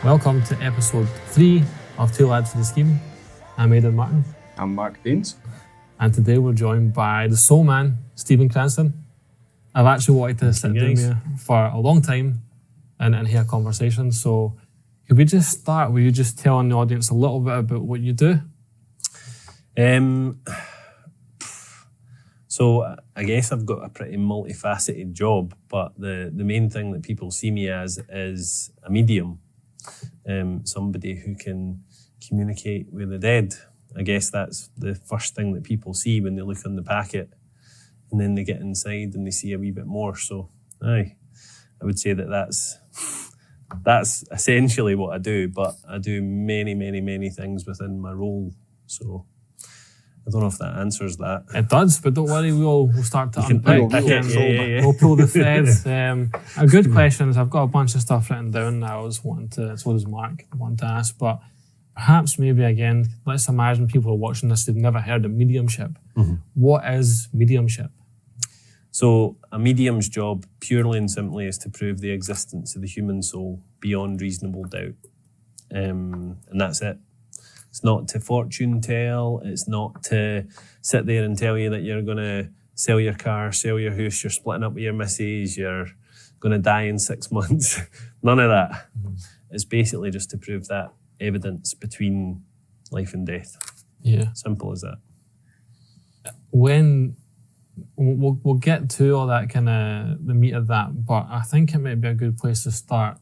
Welcome to episode 3 of Two Lads for the Scheme. I'm Aidan Martin. I'm Mark Deans. And today we're joined by the soul man, Steven Cranston. I've actually wanted to sit down here for a long time and hear a conversation. So could we just start with you just telling the audience a little bit about what you do? So I guess I've got a pretty multifaceted job, but the main thing that people see me as is a medium, somebody who can communicate with the dead. I guess that's the first thing that people see when they look on the packet, and then they get inside and they see a wee bit more. So I would say that's essentially what I do, but I do many things within my role. So I don't know if that answers that. It does, but don't worry, we'll start to unpick. We'll pull the threads. A good question is, I've got a bunch of stuff written down that I was wanting to, so does Mark, wanting to ask, but perhaps maybe again, let's imagine people are watching this, they've never heard of mediumship. Mm-hmm. What is mediumship? So a medium's job, purely and simply, is to prove the existence of the human soul beyond reasonable doubt. And that's it. It's not to fortune tell. It's not to sit there and tell you that you're going to sell your car, sell your house, you're splitting up with your missus, you're going to die in 6 months. None of that. Mm-hmm. It's basically just to prove that evidence between life and death. Yeah. Simple as that. When we'll get to all that kind of the meat of that, but I think it might be a good place to start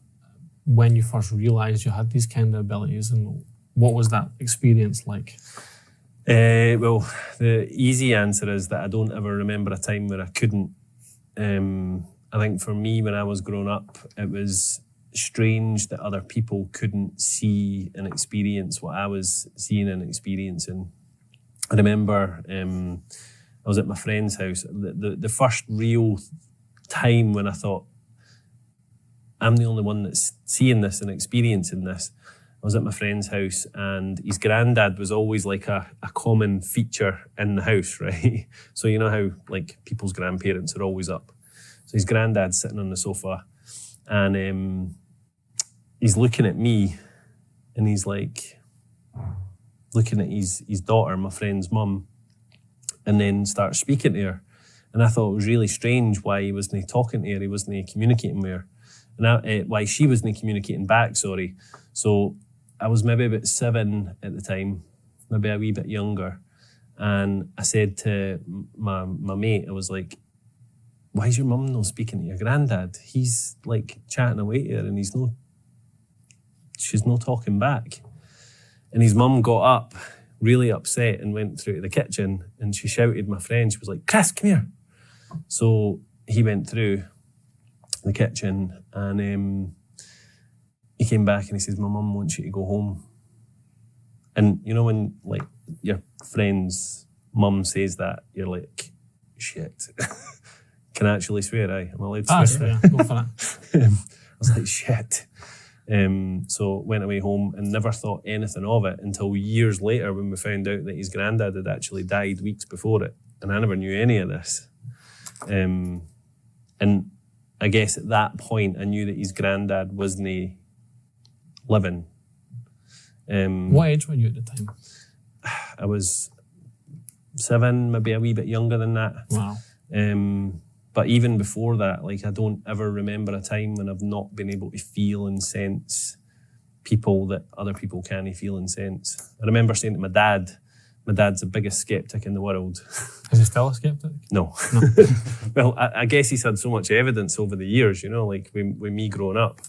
when you first realised you had these kind of abilities, and what was that experience like? Well, the easy answer is that I don't ever remember a time where I couldn't. I think for me, when I was growing up, it was strange that other people couldn't see and experience what I was seeing and experiencing. I remember I was at my friend's house. The first real time when I thought, I'm the only one that's seeing this and experiencing this. I was at my friend's house, and his granddad was always like a common feature in the house, right? So you know how like people's grandparents are always up. So his granddad's sitting on the sofa, and he's looking at me, and he's like looking at his daughter, my friend's mum, and then starts speaking to her. And I thought it was really strange why he wasn't talking to her, he wasn't communicating with her. And why she wasn't communicating back, sorry. So I was maybe about 7 at the time, maybe a wee bit younger. And I said to my mate, I was like, why is your mum not speaking to your granddad? He's like chatting away to her and she's not talking back. And his mum got up really upset and went through to the kitchen, and she shouted my friend, she was like, Chris, come here. So he went through the kitchen, and he came back and he says, my mum wants you to go home. And you know when like your friend's mum says that, you're like, shit. Can I actually swear? Am I allowed to swear? Yeah, go for it. I was like, shit. So went away home and never thought anything of it until years later when we found out that his granddad had actually died weeks before it. And I never knew any of this. And I guess at that point I knew that his granddad wasn't living. What age were you at the time? I was 7, maybe a wee bit younger than that. Wow. But even before that, like I don't ever remember a time when I've not been able to feel and sense people that other people can't feel and sense. I remember saying to my dad's the biggest skeptic in the world. Is he still a skeptic? No. Well, I guess he's had so much evidence over the years, you know, like with me growing up.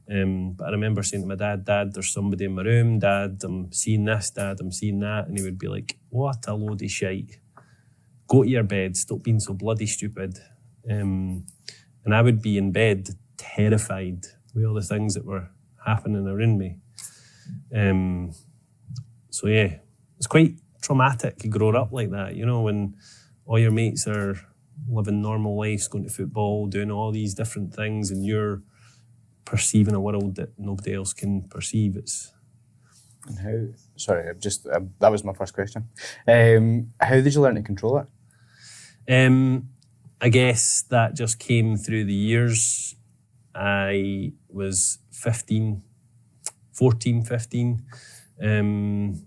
But I remember saying to my dad, there's somebody in my room. Dad, I'm seeing this. Dad, I'm seeing that. And he would be like, what a load of shite. Go to your bed. Stop being so bloody stupid. And I would be in bed terrified with all the things that were happening around me. So yeah, it's quite traumatic growing up like that, you know, when all your mates are living normal lives, going to football, doing all these different things, and you're perceiving a world that nobody else can perceive. And how? Sorry, that was my first question. How did you learn to control it? I guess that just came through the years. I was 15, 14, 15. And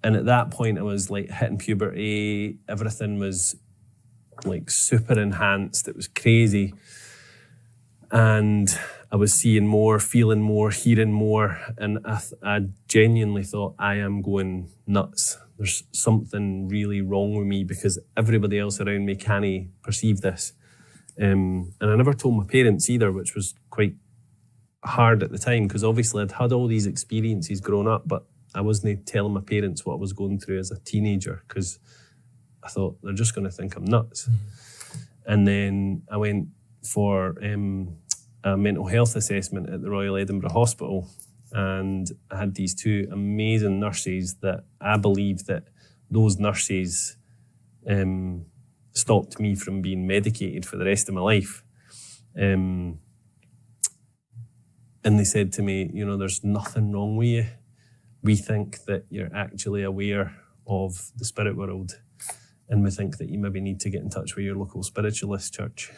at that point, I was like hitting puberty. Everything was like super enhanced. It was crazy. And I was seeing more, feeling more, hearing more. And I genuinely thought, I am going nuts. There's something really wrong with me because everybody else around me can't perceive this. And I never told my parents either, which was quite hard at the time because obviously I'd had all these experiences growing up, but I wasn't telling my parents what I was going through as a teenager because I thought they're just going to think I'm nuts. And then I went for a mental health assessment at the Royal Edinburgh Hospital, and I had these two amazing nurses that I believe that those nurses stopped me from being medicated for the rest of my life. And they said to me, you know, there's nothing wrong with you. We think that you're actually aware of the spirit world, and we think that you maybe need to get in touch with your local spiritualist church.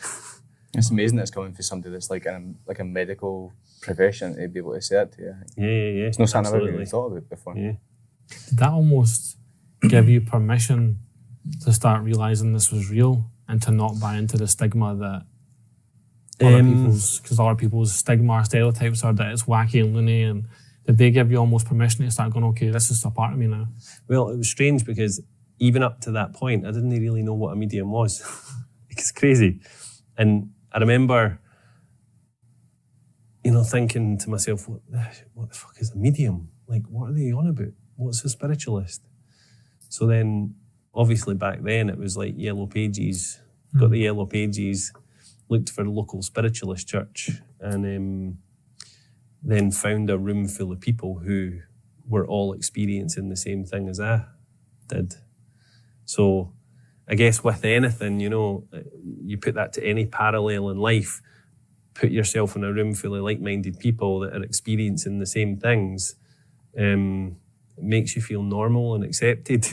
It's amazing that it's coming from somebody that's like a medical profession to be able to say that to you. Yeah. It's not something I've ever really thought about before. Yeah. Did that almost give you permission to start realising this was real and to not buy into the stigma that other people's stigma or stereotypes are that it's wacky and loony, and did they give you almost permission to start going, okay, this is a part of me now? Well, it was strange because even up to that point, I didn't really know what a medium was. It's crazy. And I remember, you know, thinking to myself, what the fuck is a medium? Like, what are they on about? What's a spiritualist? So then, obviously back then, it was like Yellow Pages, got the Yellow Pages, looked for a local spiritualist church, and then found a room full of people who were all experiencing the same thing as I did. So I guess with anything, you know, you put that to any parallel in life, put yourself in a room full of like-minded people that are experiencing the same things, it makes you feel normal and accepted.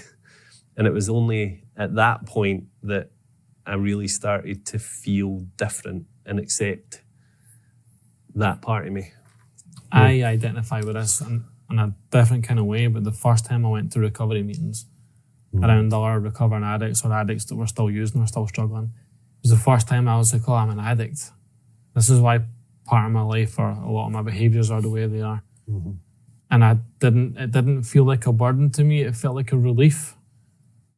And it was only at that point that I really started to feel different and accept that part of me. I identify with this in a different kind of way, but the first time I went to recovery meetings around other recovering addicts or addicts that were still using or still struggling, it was the first time I was like, oh, I'm an addict. This is why part of my life or a lot of my behaviours are the way they are. Mm-hmm. And it didn't feel like a burden to me, it felt like a relief.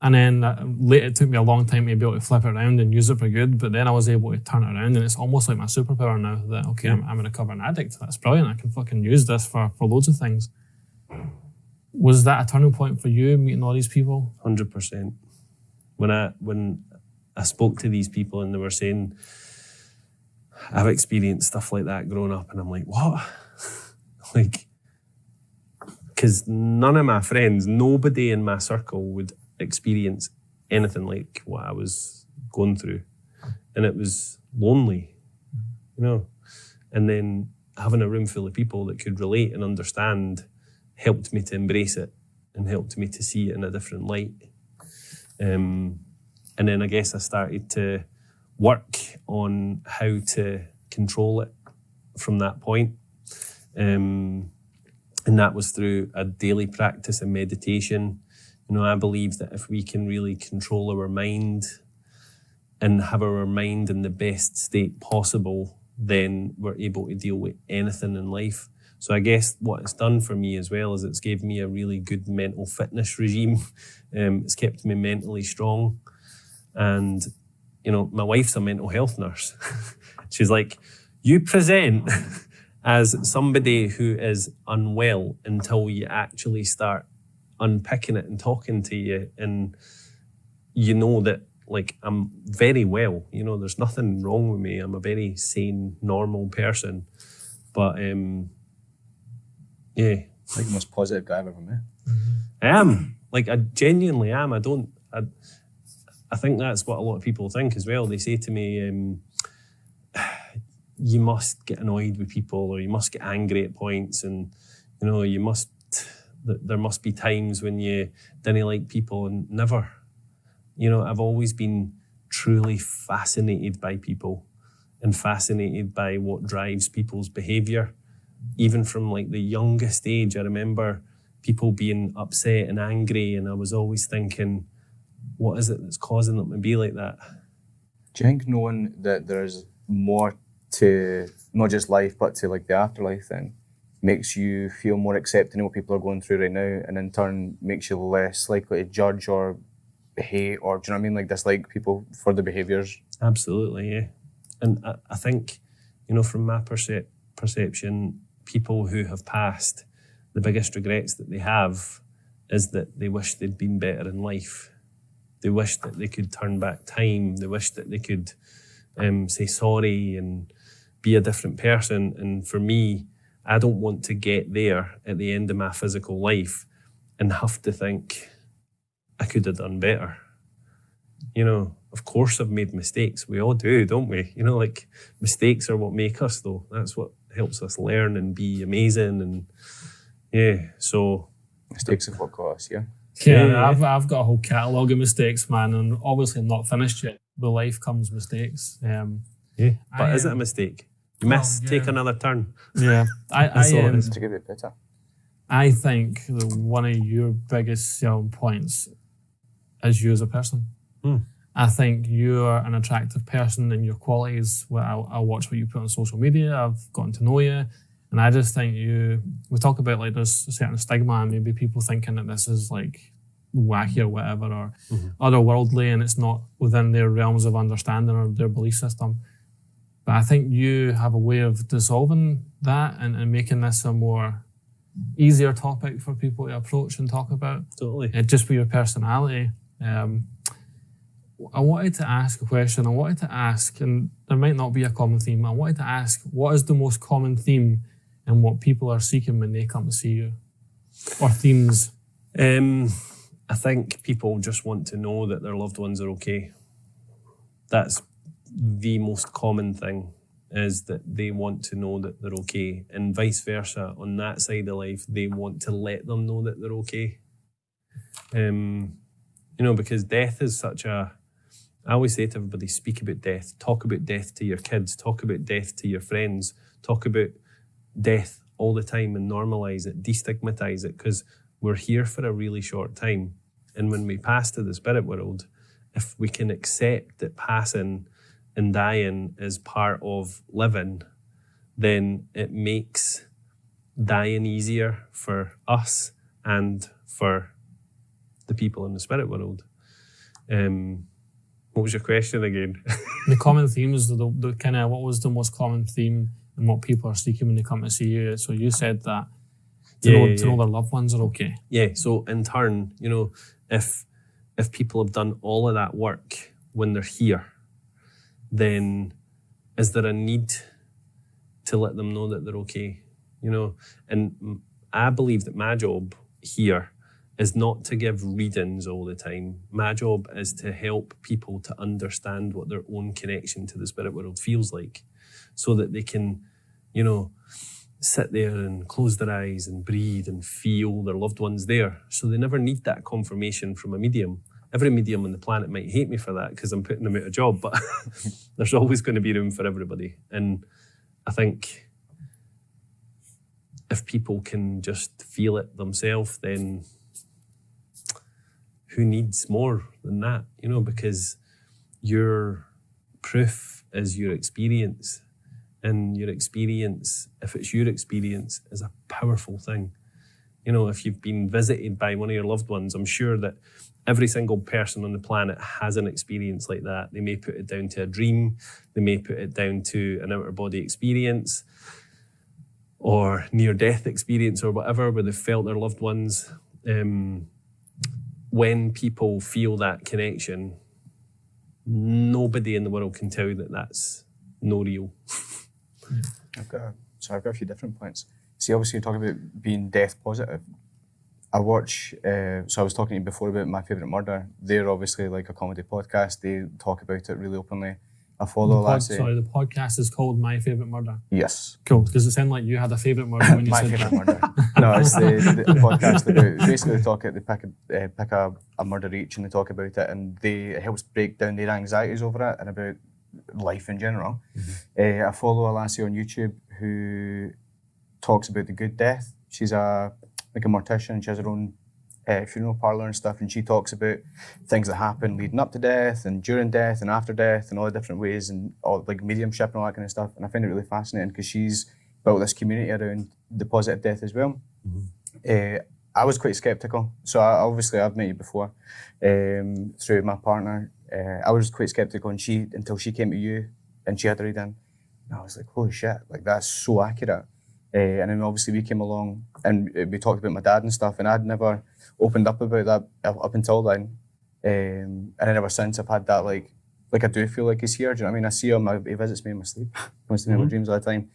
And then later, it took me a long time to be able to flip it around and use it for good, but then I was able to turn it around, and it's almost like my superpower now that, okay, I'm a recovering addict. That's brilliant. I can fucking use this for loads of things. Was that a turning point for you, meeting all these people? 100%. When I spoke to these people and they were saying, I've experienced stuff like that growing up, and I'm like, what? Like, because none of my friends, nobody in my circle would experience anything like what I was going through. And it was lonely, you know. And then having a room full of people that could relate and understand helped me to embrace it and helped me to see it in a different light. And then I guess I started to work on how to control it from that point. And that was through a daily practice of meditation. You know, I believe that if we can really control our mind and have our mind in the best state possible, then we're able to deal with anything in life. So I guess what it's done for me as well is it's gave me a really good mental fitness regime. It's kept me mentally strong. And, you know, my wife's a mental health nurse. She's like, you present as somebody who is unwell until you actually start unpicking it and talking to you, and you know that, like, I'm very well, you know, there's nothing wrong with me. I'm a very sane, normal person. But yeah, like the most positive guy I've ever met. Mm-hmm. I am, like, I genuinely am. I think that's what a lot of people think as well. They say to me, you must get annoyed with people, or you must get angry at points, and, you know, there must be times when you didn't like people, and never. You know, I've always been truly fascinated by people and fascinated by what drives people's behaviour. even from like the youngest age, I remember people being upset and angry, and I was always thinking, what is it that's causing them to be like that? Do you think knowing that there's more to not just life, but to like the afterlife then makes you feel more accepting of what people are going through right now, and in turn makes you less likely to judge or hate, or do you know what I mean, like dislike people for their behaviours? Absolutely, yeah. And I think, you know, from my perception, people who have passed, the biggest regrets that they have is that they wish they'd been better in life. They wish that they could turn back time. They wish that they could say sorry and be a different person. And for me, I don't want to get there at the end of my physical life and have to think, I could have done better. You know, of course I've made mistakes. We all do, don't we? You know, like mistakes are what make us though. That's what helps us learn and be amazing. And yeah, so. Mistakes is what got us, yeah. Yeah, I've got a whole catalogue of mistakes, man, and obviously I'm not finished yet. With life comes mistakes. But is it a mistake? You miss, take another turn. Yeah, To give it better. I think that one of your biggest selling points is you as a person. I think you're an attractive person in your qualities. Well, I watch what you put on social media. I've gotten to know you. And I just think we talk about like there's a certain stigma and maybe people thinking that this is like wacky or whatever or otherworldly and it's not within their realms of understanding or their belief system. But I think you have a way of dissolving that and making this a more easier topic for people to approach and talk about. Totally. Just with your personality. I wanted to ask a question. I wanted to ask, and there might not be a common theme, I wanted to ask, what is the most common theme in what people are seeking when they come to see you? Or themes? I think people just want to know that their loved ones are okay. That's the most common thing, is that they want to know that they're okay. And vice versa, on that side of life, they want to let them know that they're okay. You know, because death is such a... I always say to everybody, speak about death. Talk about death to your kids. Talk about death to your friends. Talk about death all the time and normalise it, destigmatise it, because we're here for a really short time. And when we pass to the spirit world, if we can accept that passing and dying is part of living, then it makes dying easier for us and for the people in the spirit world. What was your question again? The common themes, the kind of, what was the most common theme and what people are seeking when they come to see you? So you said that to know their loved ones are okay. Yeah, so in turn, you know, if people have done all of that work when they're here, then is there a need to let them know that they're okay? You know, and I believe that my job here is not to give readings all the time. My job is to help people to understand what their own connection to the spirit world feels like, so that they can, you know, sit there and close their eyes and breathe and feel their loved ones there. So they never need that confirmation from a medium. Every medium on the planet might hate me for that because I'm putting them out of job, but there's always going to be room for everybody. And I think if people can just feel it themselves, then who needs more than that? You know, because your proof is your experience. And your experience, if it's your experience, is a powerful thing. You know, if you've been visited by one of your loved ones, I'm sure that every single person on the planet has an experience like that. They may put it down to a dream. They may put it down to an outer body experience or near-death experience or whatever, where they've felt their loved ones. When people feel that connection, nobody in the world can tell you that that's no real. I've got a few different points. See, obviously you're talking about being death positive. I watch, so I was talking to you before about My Favourite Murder. They're obviously like a comedy podcast. They talk about it really openly. I follow Lassie. Sorry, the podcast is called My Favourite Murder. Yes. Cool, because it sounded like you had a favourite murder when you said that. My Favourite Murder. No, it's the podcast about, basically they pick a murder each and they talk about it, and it helps break down their anxieties over it and about life in general. I follow a lassie on YouTube who talks about the good death. She's a mortician. She has her own funeral parlour and stuff, and she talks about things that happen leading up to death and during death and after death and all the different ways and all like mediumship and all that kind of stuff. And I find it really fascinating because she's built this community around the positive death as well. I was quite sceptical. So I've met you before through my partner. I was quite sceptical until she came to you and she had a reading. And I was like, holy shit, like that's so accurate. And then obviously we came along and we talked about my dad and stuff, and I'd never opened up about that up until then. And then ever since I've had that like I do feel like he's here. Do you know what I mean? I see him, he visits me in my sleep. He comes to me in my dreams all the time.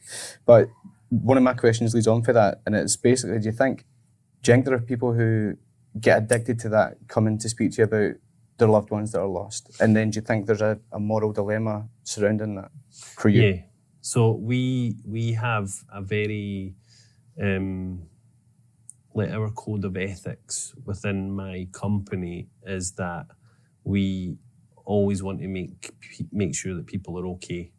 But one of my questions leads on for that, and it's basically, do you think there are people who get addicted to that coming to speak to you about their loved ones that are lost? And then do you think there's a moral dilemma surrounding that for you? Yeah. So we have a very, like our code of ethics within my company is that we always want to make sure that people are okay.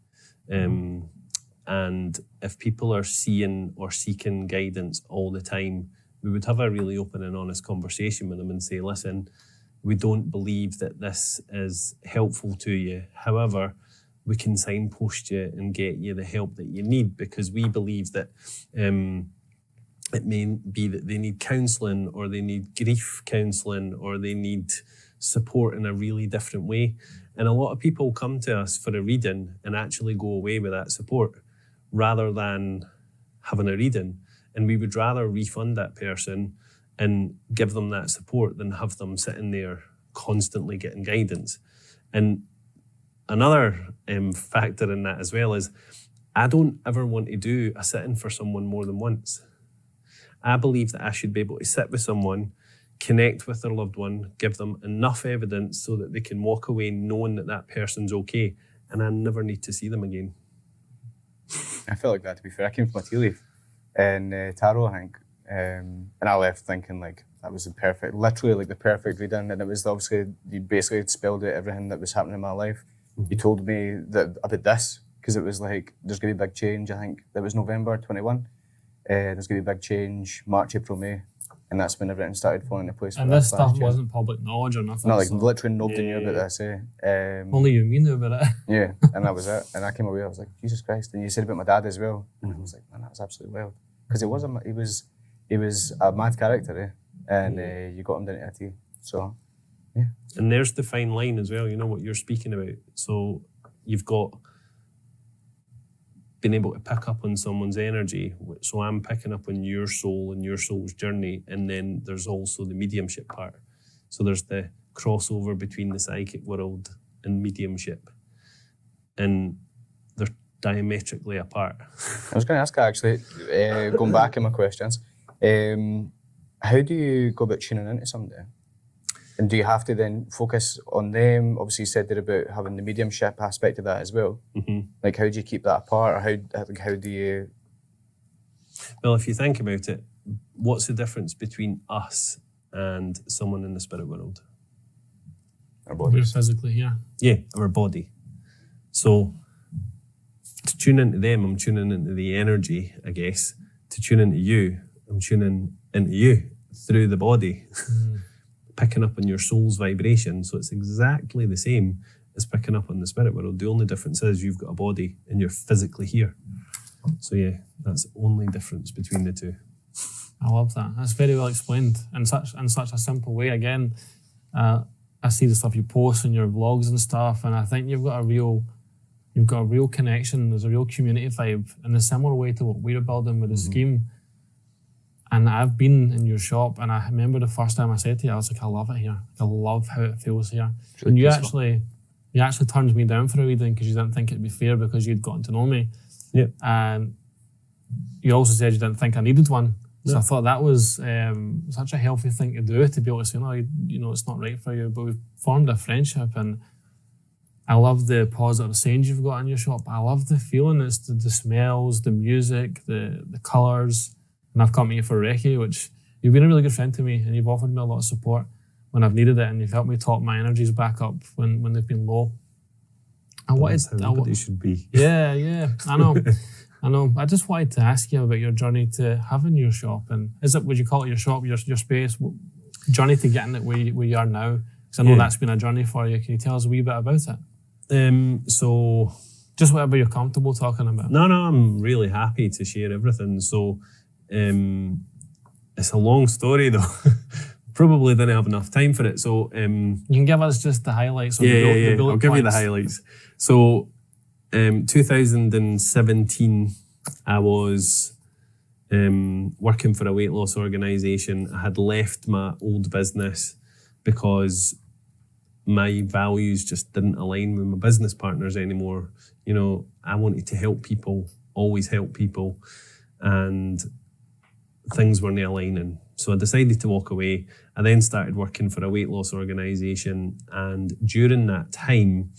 And if people are seeing or seeking guidance all the time, we would have a really open and honest conversation with them and say, listen, we don't believe that this is helpful to you. However, we can signpost you and get you the help that you need, because we believe that it may be that they need counselling, or they need grief counselling, or they need support in a really different way. And a lot of people come to us for a reading and actually go away with that support rather than having a reading. And we would rather refund that person and give them that support than have them sitting there constantly getting guidance. And another factor in that as well is I don't ever want to do a sit-in for someone more than once. I believe that I should be able to sit with someone, connect with their loved one, give them enough evidence so that they can walk away knowing that that person's okay, and I never need to see them again. I felt like that, to be fair. I came from a tea leaf and tarot, I think, and I left thinking like that was the perfect reading, and it was obviously, you basically spelled out everything that was happening in my life. You told me that about this, because it was like, there's going to be a big change. I think it was November 21. There's going to be a big change, March, April, May. And that's when everything started falling into place. And this stuff wasn't public knowledge or nothing. No, like literally nobody knew about this. Only you and me knew about it. Yeah, and that was it. And I came away, I was like, Jesus Christ. And you said about my dad as well. And I was like, man, that was absolutely wild. Because he was a mad character, and you got him down to a T. So, yeah. And there's the fine line as well, you know, what you're speaking about. So you've got being able to pick up on someone's energy. So I'm picking up on your soul and your soul's journey. And then there's also the mediumship part. So there's the crossover between the psychic world and mediumship. And they're diametrically apart. I was going to ask actually, going back in my questions, how do you go about tuning into somebody? And do you have to then focus on them? Obviously, you said there about having the mediumship aspect of that as well. Mm-hmm. Like, how do you keep that apart, or how do you? Well, if you think about it, what's the difference between us and someone in the spirit world? Our bodies. We're physically here. Yeah, our body. So to tune into them, I'm tuning into the energy, I guess. To tune into you, I'm tuning into you through the body. Picking up on your soul's vibration. So it's exactly the same as picking up on the spirit world. The only difference is you've got a body and you're physically here. So yeah, that's the only difference between the two. I love that. That's very well explained in such a simple way. Again, I see the stuff you post in your vlogs and stuff, and I think you've got a real connection. There's a real community vibe in a similar way to what we're building with the scheme. And I've been in your shop, and I remember the first time I said to you, I was like, I love it here. I love how it feels here. Really, and you actually turned me down for a reading because you didn't think it'd be fair because you'd gotten to know me. Yeah. And you also said you didn't think I needed one. So I thought that was such a healthy thing to do, to be able to say, no, you know, it's not right for you. But we've formed a friendship, and I love the positive sayings you've got in your shop. I love the feeling. It's the smells, the music, the colours. And I've come to you for Reiki, which you've been a really good friend to me, and you've offered me a lot of support when I've needed it, and you've helped me top my energies back up when they've been low. That's how everybody should be. Yeah, I know. I know. I just wanted to ask you about your journey to having your shop, and would you call it your shop, your space, journey to getting it where you are now? Because I know that's been a journey for you. Can you tell us a wee bit about it? So just whatever you're comfortable talking about. No, I'm really happy to share everything. So it's a long story though. Probably didn't have enough time for it. So you can give us just the highlights. The bullet I'll give you the highlights. So 2017, I was working for a weight loss organisation. I had left my old business because my values just didn't align with my business partners anymore. You know, I wanted to help people, always help people, and things weren't aligning. So I decided to walk away. I then started working for a weight loss organisation, and during that time,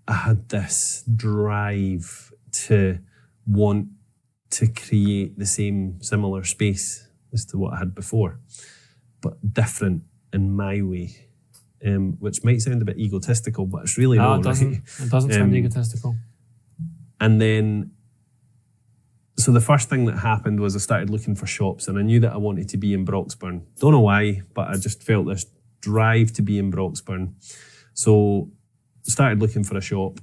I had this drive to want to create the similar space as to what I had before, but different in my way, which might sound a bit egotistical, but it's really not. It doesn't. Right? It doesn't sound egotistical. And then, so the first thing that happened was I started looking for shops, and I knew that I wanted to be in Broxburn. Don't know why, but I just felt this drive to be in Broxburn. So started looking for a shop,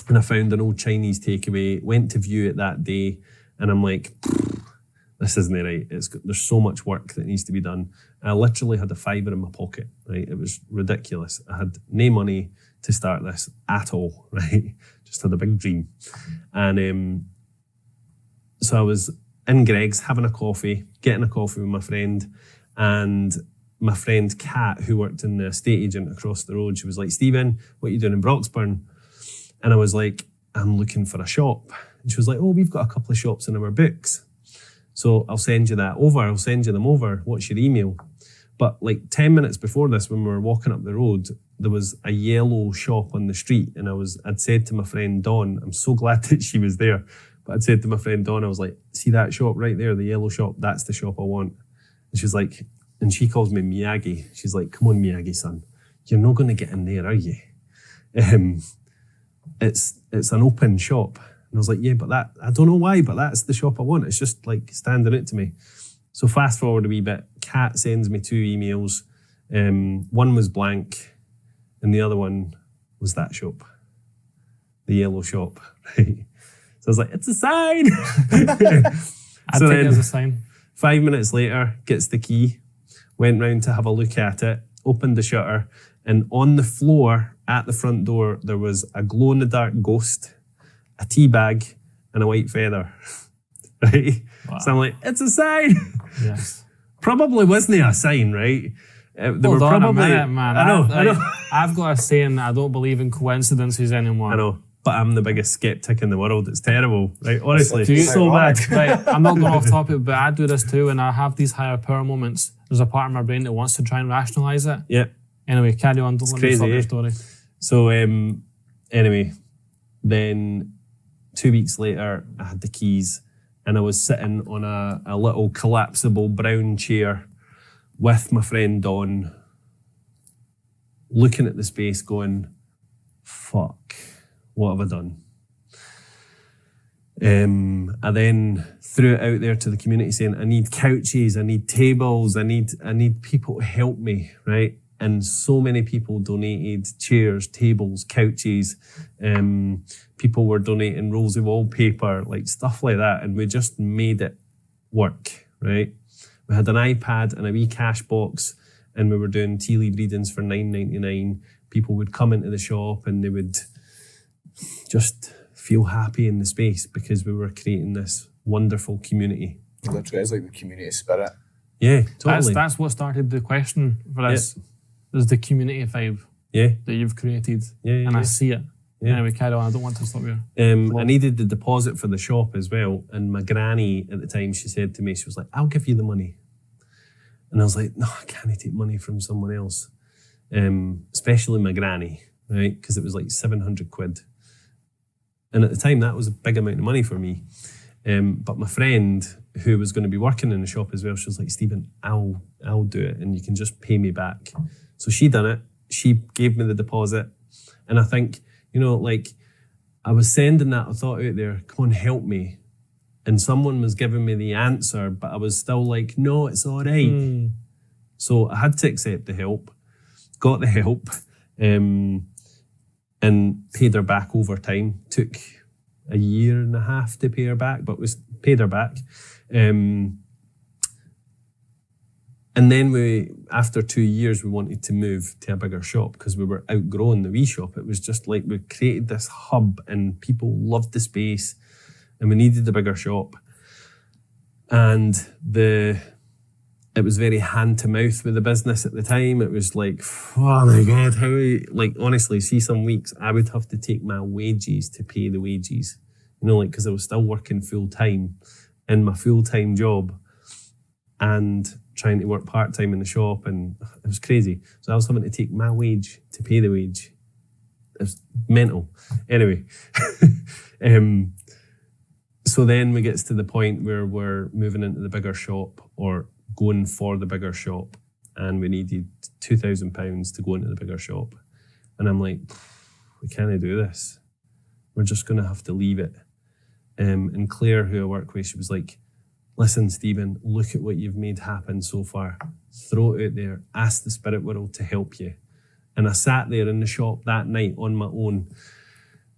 and I found an old Chinese takeaway, went to view it that day, and I'm like, this isn't right. There's so much work that needs to be done. I literally had a £5 in my pocket, right? It was ridiculous. I had no money to start this at all, right? Just had a big dream. And so I was in Greg's having a coffee, getting a coffee with my friend, and my friend Kat, who worked in the estate agent across the road, she was like, Steven, what are you doing in Broxburn? And I was like, I'm looking for a shop. And she was like, oh, we've got a couple of shops in our books. So I'll send you that over. I'll send you them over. What's your email? But like 10 minutes before this, when we were walking up the road, there was a yellow shop on the street. And I'd said to my friend Dawn, I'm so glad that she was there, but I'd said to my friend Dawn, I was like, see that shop right there, the yellow shop? That's the shop I want. And she was like, and she calls me Miyagi. She's like, come on, Miyagi, son. You're not going to get in there, are you? It's an open shop. And I was like, yeah, but I don't know why, but that's the shop I want. It's just like standing out to me. So fast forward a wee bit, Kat sends me 2 emails. One was blank, and the other one was that shop, the yellow shop, right? So I was like, it's a sign. I think it was a sign. 5 minutes later, gets the key, went round to have a look at it, opened the shutter, and on the floor at the front door, there was a glow-in-the-dark ghost, a tea bag, and a white feather, right? Wow. So I'm like, it's a sign. Yes. Probably wasn't a sign, right? They Hold were on probably. a minute, man. I know. I've got a saying that I don't believe in coincidences anymore. I know, but I'm the biggest skeptic in the world. It's terrible, right? Honestly, it's so bad. Right, I'm not going off topic, but I do this too, and I have these higher power moments. There's a part of my brain that wants to try and rationalise it. Yeah. Anyway, carry on. Don't let me stop your story. So anyway, then 2 weeks later, I had the keys, and I was sitting on a little collapsible brown chair with my friend Dawn, looking at the space going, fuck, what have I done? I then threw it out there to the community saying, I need couches, I need tables, I need people to help me, right? And so many people donated chairs, tables, couches. People were donating rolls of wallpaper, like stuff like that. And we just made it work, right? We had an iPad and a wee cash box, and we were doing tea leaf readings for $9.99. People would come into the shop and they would just feel happy in the space because we were creating this wonderful community. Literally, it's like the community spirit. Yeah, totally. That's what started the question for this. There's the community vibe that you've created. And I see it. Anyway, carry on. I don't want to stop you. I needed the deposit for the shop as well. And my granny at the time, she said to me, she was like, I'll give you the money. And I was like, no, I can't take money from someone else. Especially my granny, right? Because it was like 700 quid. And at the time, that was a big amount of money for me. But my friend, who was going to be working in the shop as well, she was like, Stephen, I'll do it, and you can just pay me back. So she done it. She gave me the deposit. And I think, like, I was sending that thought out there, come on, help me. And someone was giving me the answer, but I was still like, no, it's all right. So I had to accept the help, got the help, and paid her back over time. Took a year and a half to pay her back, but was paid her back. And then after 2 years, we wanted to move to a bigger shop because we were outgrowing the wee shop. It was just like we created this hub and people loved the space and we needed a bigger shop. And it was very hand to mouth with the business at the time. It was like, oh my God, honestly, see some weeks I would have to take my wages to pay the wages, because I was still working full time in my full-time job and trying to work part-time in the shop, and it was crazy. So I was having to take my wage to pay the wage. It was mental. Anyway, so then we get to the point where we're moving into the bigger shop or going for the bigger shop, and we needed £2,000 to go into the bigger shop. And I'm like, we can't do this. We're just going to have to leave it. And Claire, who I work with, she was like, listen, Stephen, look at what you've made happen so far. Throw it out there. Ask the spirit world to help you. And I sat there in the shop that night on my own.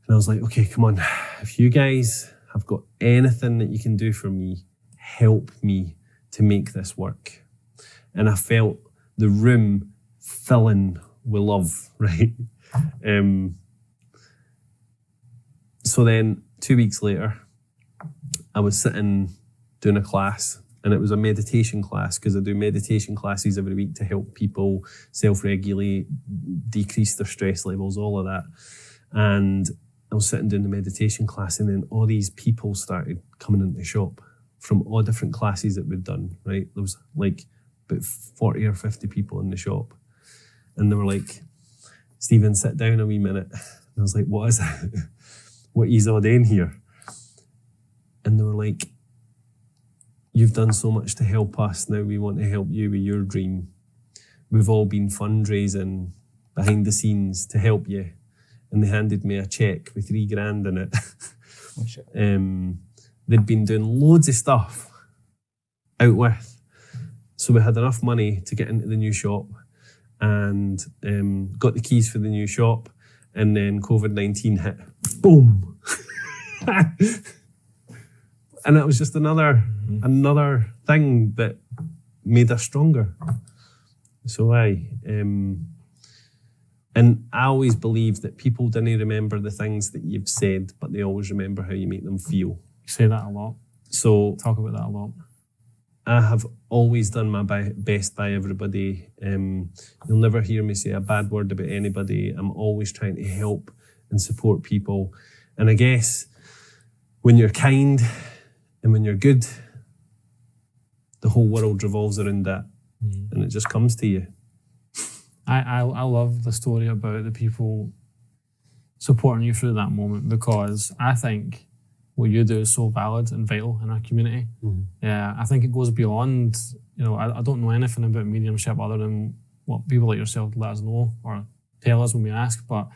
And I was like, okay, come on. If you guys have got anything that you can do for me, help me to make this work. And I felt the room filling with love, right? So then 2 weeks later, I was sitting doing a class, and it was a meditation class because I do meditation classes every week to help people self-regulate, decrease their stress levels, all of that. And I was sitting doing the meditation class, and then all these people started coming into the shop from all different classes that we'd done, right? There was like about 40 or 50 people in the shop. And they were like, Stephen, sit down a wee minute. And I was like, what is it? What is all doing here? And they were like, you've done so much to help us. Now we want to help you with your dream. We've all been fundraising behind the scenes to help you. And they handed me a check with $3,000 in it. Oh, shit. They'd been doing loads of stuff out with. So we had enough money to get into the new shop and got the keys for the new shop. And then COVID-19 hit. Boom. And it was just another thing that made us stronger. So and I always believe that people didn't remember the things that you've said, but they always remember how you make them feel. You say that a lot. So talk about that a lot. I have always done my best by everybody. You'll never hear me say a bad word about anybody. I'm always trying to help and support people. And I guess when you're kind and when you're good, the whole world revolves around that. And it just comes to you. I love the story about the people supporting you through that moment, because I think what you do is so valid and vital in our community. Yeah, I think it goes beyond, I don't know anything about mediumship other than what people like yourself let us know or tell us when we ask, but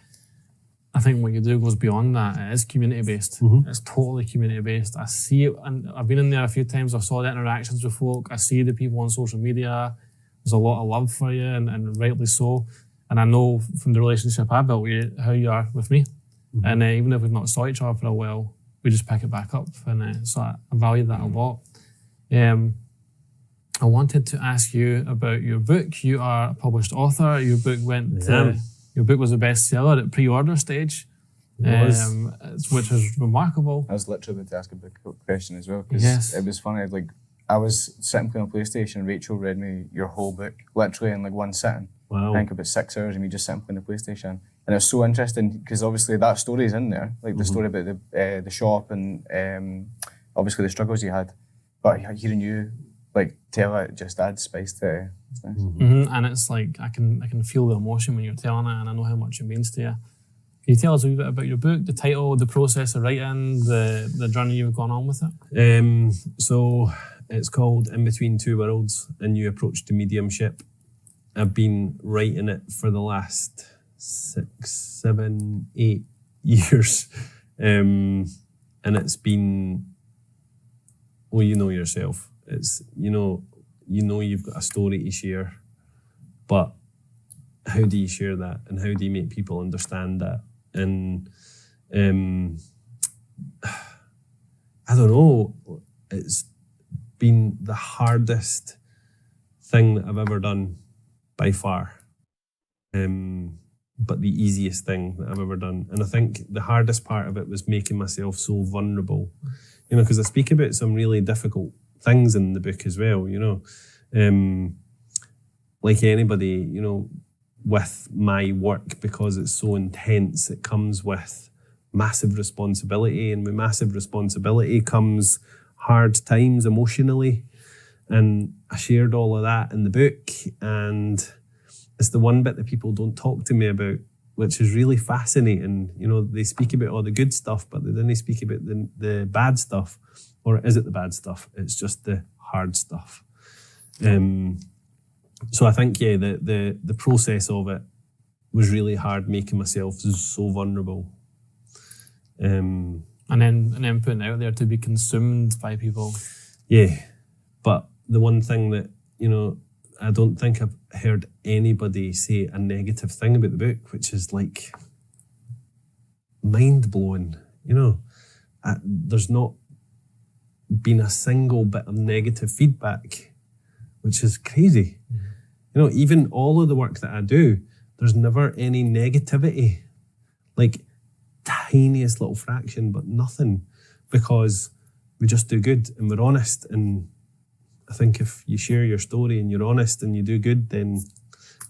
I think what you do goes beyond that. It is community-based. It's totally community-based. I see it, and I've been in there a few times. I saw the interactions with folk. I see the people on social media. There's a lot of love for you, and rightly so. And I know from the relationship I built with you, how you are with me. And even if we've not saw each other for a while, we just pick it back up. And so I value that a lot. I wanted to ask you about your book. You are a published author. Your book Your book was a bestseller at pre-order stage, which was remarkable. I was literally about to ask a big question as well, because it was funny. I was sitting playing on PlayStation, and Rachel read me your whole book, literally in one sitting. Wow. I think about 6 hours, and we just sitting playing the PlayStation. And it was so interesting, because obviously that story's in there, the story about the shop and obviously the struggles you had. But hearing you tell it just adds spice to it. It's nice. And it's like I can feel the emotion when you're telling it, and I know how much it means to you. Can you tell us a wee bit about your book, the title, the process of writing, the journey you've gone on with it? So it's called In Between Two Worlds, A New Approach to Mediumship. I've been writing it for the last 6, 7, 8 years. And it's been, well, you know yourself. It's, you know you've got a story to share, but how do you share that, and how do you make people understand that? And I don't know, it's been the hardest thing that I've ever done by far, but the easiest thing that I've ever done. And I think the hardest part of it was making myself so vulnerable, because I speak about some really difficult things in the book as well, like anybody, with my work, because it's so intense, it comes with massive responsibility, and with massive responsibility comes hard times emotionally. And I shared all of that in the book, and it's the one bit that people don't talk to me about, which is really fascinating. They speak about all the good stuff, but they didn't speak about the bad stuff. Or is it the bad stuff? It's just the hard stuff. So I think, the process of it was really hard, making myself so vulnerable. And then putting it out there to be consumed by people. Yeah, but the one thing that, I don't think I've heard anybody say a negative thing about the book, which is like mind-blowing. There's not been a single bit of negative feedback, which is crazy. Even all of the work that I do, there's never any negativity, like tiniest little fraction, but nothing, because we just do good and we're honest. And I think if you share your story and you're honest and you do good, then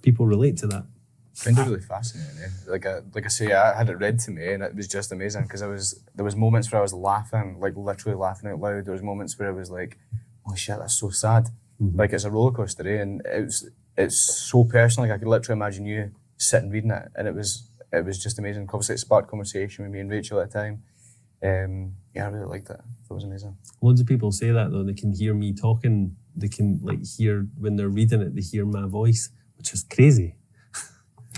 people relate to that. I find it really fascinating. Like I say, I had it read to me, and it was just amazing, because there was moments where I was laughing, like literally laughing out loud. There was moments where I was like, "Oh shit, that's so sad." Mm-hmm. Like it's a roller coaster, and it's so personal. Like I could literally imagine you sitting reading it, and it was just amazing. Obviously, it sparked conversation with me and Rachel at the time. I really liked it. It was amazing. Loads of people say that though. They can hear me talking. They can hear when they're reading it. They hear my voice, which is crazy.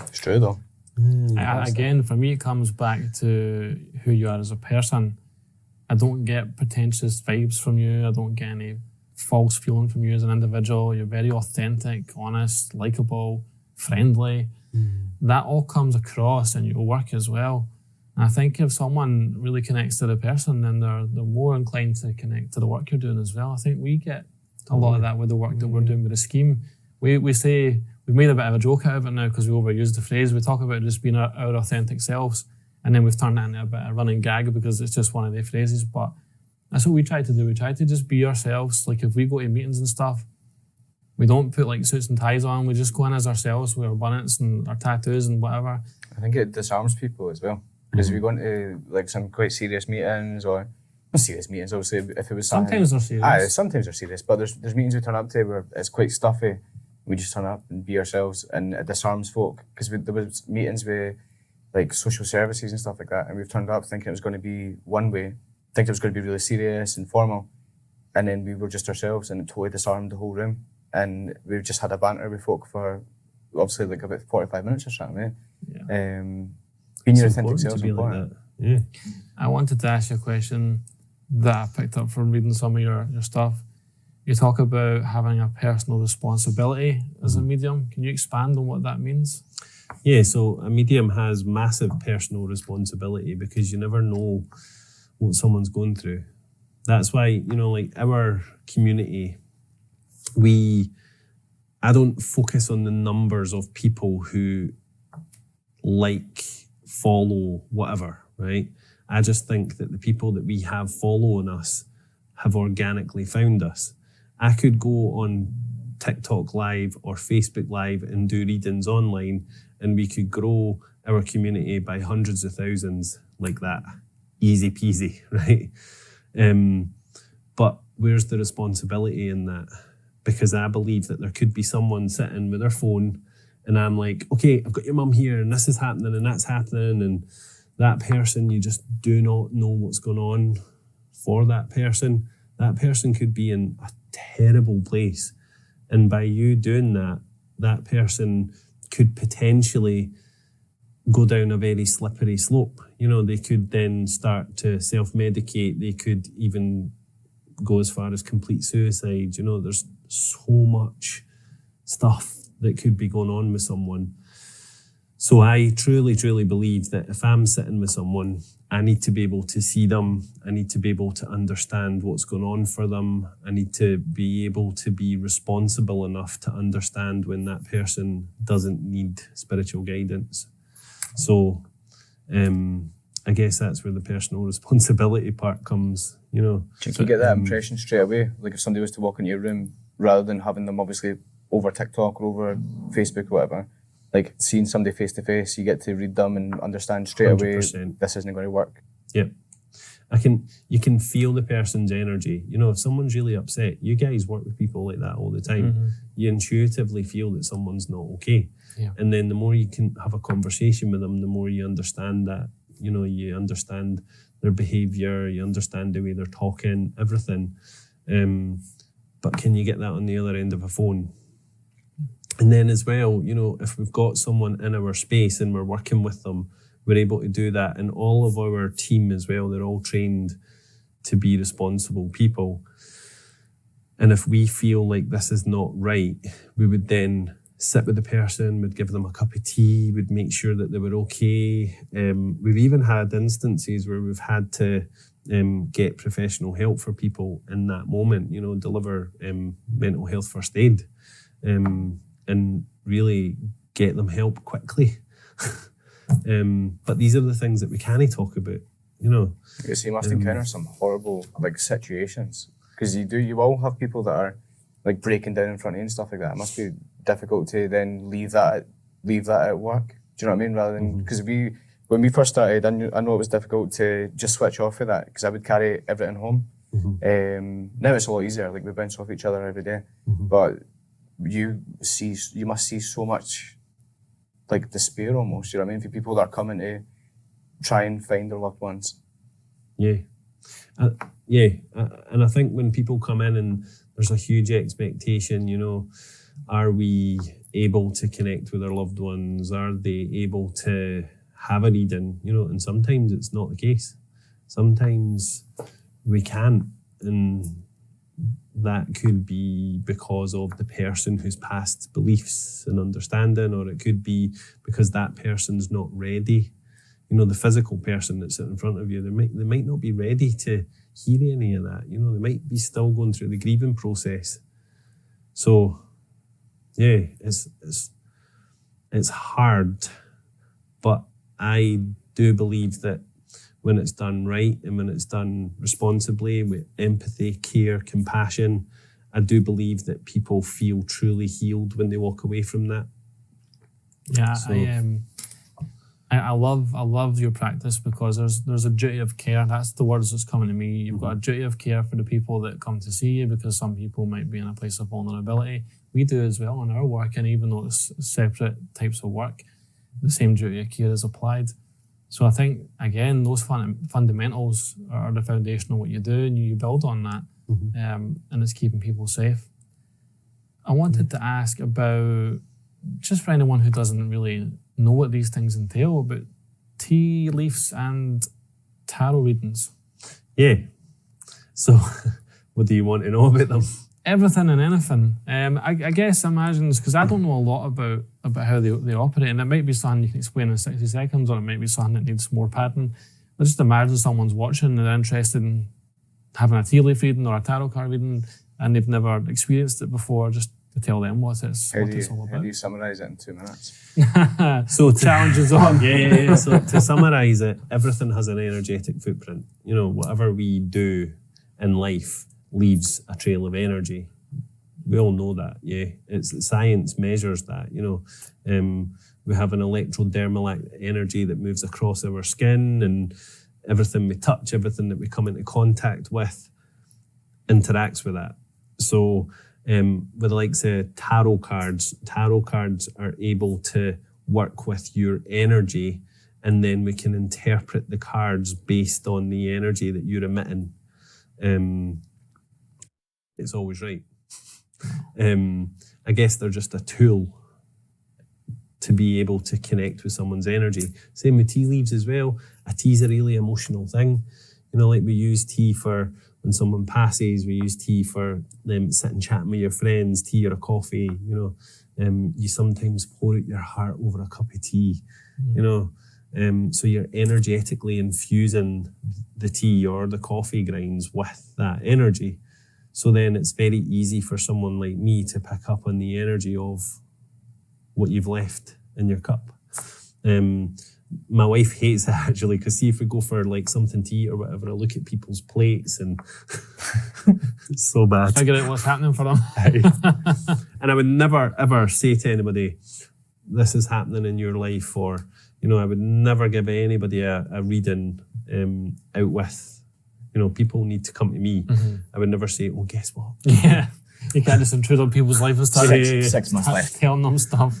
It's true though. Again, for me, it comes back to who you are as a person. I don't get pretentious vibes from you. I don't get any false feeling from you as an individual. You're very authentic, honest, likable, friendly. That all comes across in your work as well. And I think if someone really connects to the person, then they're more inclined to connect to the work you're doing as well. I think we get a lot of that with the work that we're doing with the scheme. We say, we've made a bit of a joke out of it now because we overused the phrase. We talk about just being our authentic selves, and then we've turned that into a bit of a running gag because it's just one of the phrases. But that's what we try to do. We try to just be ourselves. Like if we go to meetings and stuff, we don't put like suits and ties on. We just go in as ourselves with our bonnets and our tattoos and whatever. I think it disarms people as well. Because if you go into like some quite serious meetings, or not serious meetings, obviously, if it was sometimes they're serious. Sometimes they're serious, but there's meetings we turn up to where it's quite stuffy. We just turn up and be ourselves, and it disarms folk. Because there was meetings with like social services and stuff like that, and we've turned up thinking it was going to be one way, thinking it was going to be really serious and formal, and then we were just ourselves, and it totally disarmed the whole room. And we've just had a banter with folk for obviously like about 45 minutes or something. Being your authentic self is important. Like that. Yeah. I wanted to ask you a question that I picked up from reading some of your stuff. You talk about having a personal responsibility as a medium. Can you expand on what that means? Yeah, so a medium has massive personal responsibility because you never know what someone's going through. That's why, like our community, I don't focus on the numbers of people who follow, whatever, right? I just think that the people that we have following us have organically found us. I could go on TikTok Live or Facebook Live and do readings online, and we could grow our community by hundreds of thousands like that. Easy peasy, right? But where's the responsibility in that? Because I believe that there could be someone sitting with their phone, and I'm like, okay, I've got your mum here, and this is happening, and that's happening, and that person, you just do not know what's going on for that person. That person could be in a terrible place. And by you doing that, that person could potentially go down a very slippery slope. You know, they could then start to self-medicate. They could even go as far as complete suicide. You know, there's so much stuff that could be going on with someone. So I truly, truly believe that if I'm sitting with someone, I need to be able to see them. I need to be able to understand what's going on for them. I need to be able to be responsible enough to understand when that person doesn't need spiritual guidance. So I guess that's where the personal responsibility part comes, you know. Can you get that impression straight away? Like if somebody was to walk into your room, rather than having them obviously over TikTok or over Facebook or whatever, like seeing somebody face to face, you get to read them and understand straight 100%. away this isn't going to work. Yeah. You can feel the person's energy. You know, if someone's really upset, you guys work with people like that all the time. Mm-hmm. You intuitively feel that someone's not okay. Yeah. And then the more you can have a conversation with them, the more you understand that. You know, you understand their behaviour, you understand the way they're talking, everything. But can you get that on the other end of a phone? And then as well, you know, if we've got someone in our space and we're working with them, we're able to do that. And all of our team as well, they're all trained to be responsible people. And if we feel like this is not right, we would then sit with the person, we'd give them a cup of tea, we'd make sure that they were okay. We've even had instances where we've had to get professional help for people in that moment, you know, deliver mental health first aid. And really get them help quickly. But these are the things that we can't talk about, you know. You must encounter some horrible like situations, because you all have people that are like breaking down in front of you and stuff like that. It must be difficult to then leave that at work. Do you know what I mean? Rather than, because when we first started, I know it was difficult to just switch off of that, because I would carry everything home. Mm-hmm. Now it's a lot easier. Like we bounce off each other every day, but you must see so much like despair almost, you know what I mean, for people that are coming to try and find their loved ones. Yeah. And I think when people come in and there's a huge expectation, you know, are we able to connect with our loved ones? Are they able to have a reading? You know, and sometimes it's not the case. Sometimes we can't, and that could be because of the person whose past beliefs and understanding, or it could be because that person's not ready. You know, the physical person that's sitting in front of you, they might not be ready to hear any of that. You know, they might be still going through the grieving process. So, yeah, it's hard, but I do believe that when it's done right and when it's done responsibly with empathy, care, compassion, I do believe that people feel truly healed when they walk away from that. Yeah, so. I love your practice, because there's a duty of care. That's the words that's coming to me. You've got a duty of care for the people that come to see you, because some people might be in a place of vulnerability. We do as well in our work, and even though it's separate types of work, the same duty of care is applied. So I think, again, those fundamentals are the foundation of what you do, and you build on that, and it's keeping people safe. I wanted to ask about, just for anyone who doesn't really know what these things entail, about tea leaves and tarot readings. Yeah. So what do you want to know about them? Everything and anything. I guess imagine, because I don't know a lot about how they operate, and it might be something you can explain in 60 seconds, or it might be something that needs more padding. But just imagine someone's watching and they're interested in having a tea leaf reading or a tarot card reading, and they've never experienced it before, just to tell them what it's all about. How do you summarise it in 2 minutes? So challenges on. Yeah. So to summarise it, everything has an energetic footprint. You know, whatever we do in life leaves a trail of energy. We all know that, yeah. It's science measures that, you know. We have an electrodermal energy that moves across our skin, and everything we touch, everything that we come into contact with interacts with that. So with the likes of tarot cards are able to work with your energy, and then we can interpret the cards based on the energy that you're emitting. It's always right. I guess they're just a tool to be able to connect with someone's energy. Same with tea leaves as well. A tea's a really emotional thing. You know, like we use tea for when someone passes, we use tea for sitting chatting with your friends, tea or a coffee, you know. You sometimes pour out your heart over a cup of tea, you know. So you're energetically infusing the tea or the coffee grinds with that energy. So then it's very easy for someone like me to pick up on the energy of what you've left in your cup. My wife hates it actually, because see if we go for like something to eat or whatever, I look at people's plates and it's so bad. Figure out what's happening for them. And I would never ever say to anybody, this is happening in your life, or, you know, I would never give anybody a reading out with, you know, people need to come to me. I would never say, oh, guess what? Yeah. You can't just intrude on people's life and start 6 months left. telling them stuff.